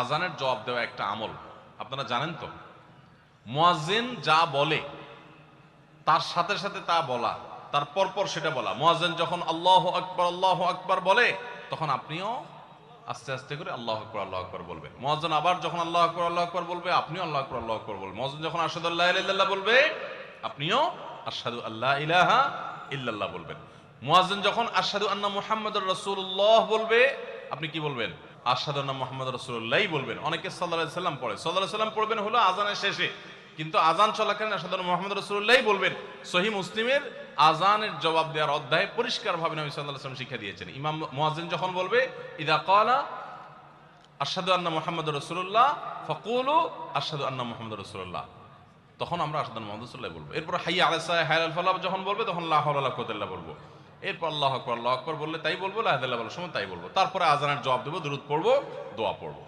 আজানের জবাব দেওয়া একটা আমল, আপনারা জানেন তো। মুয়াজ্জিন যা বলে তার সাথে সাথে তা বলা, তার পরপর সেটা বলা। মুয়াজ্জিন যখন আল্লাহু আকবার বলে তখন আপনিও আস্তে আস্তে করে আল্লাহু আকবার বলবেন। মুয়াজ্জিন আবার যখন আল্লাহু আকবার বলবে আপনিও আল্লাহু আকবার বলবেন। মুয়াজ্জিন যখন আশহাদু আল্লা ইলাহা ইল্লাল্লাহ বলবে আপনিও আশহাদু আল্লা ইলাহা ইল্লাল্লাহ বলবেন। মুয়াজ্জিন যখন আশহাদু আন্না মুহাম্মাদুর রাসূলুল্লাহ বলবে আপনি কি বলবেন? আশহাদু আন্না মুহাম্মাদুর রাসূলুল্লাহই বলবেন। অনেকে সাল্লাল্লাহু আলাইহি সাল্লাম পড়ে, সাল্লাল্লাহু আলাইহি সাল্লাম পড়বেন হলো আযানের শেষে, কিন্তু আযান চলাকালীন আশহাদু আন্না মুহাম্মাদুর রাসূলুল্লাহই বলবেন। সহিহ মুসলিমের আযানের জবাব দেওয়ার অধ্যায়ে পরিষ্কারভাবে নবী সাল্লাল্লাহু আলাইহি ওয়াসাল্লাম শিক্ষা দিয়েছেন। ইমাম মুয়াজ্জিন যখন বলবে ইযা ক্বালা আশহাদু আন্না মুহাম্মাদুর রাসূলুল্লাহ ফাকুলু আশহাদু আন্না মুহাম্মাদুর রাসূলুল্লাহ, তখন আমরা আশহাদু আন্না মুহাম্মাদুর রাসূলুল্লাহ বলবো। এরপর হাইয়া আলাস সালাহ হাইয়া আল ফালাহ যখন বলবে তখন লা হাওলা ওয়ালা কুওয়াতা ইল্লা বলবো। এরপর আল্লাহু আকবার বললে তাই বলবো, লা ইলাহা ইল্লাল্লাহ বলার সময় তাই বলবো। তারপরে আযানের জবাব দেবো, দুরূদ পড়বো, দোয়া পড়বো।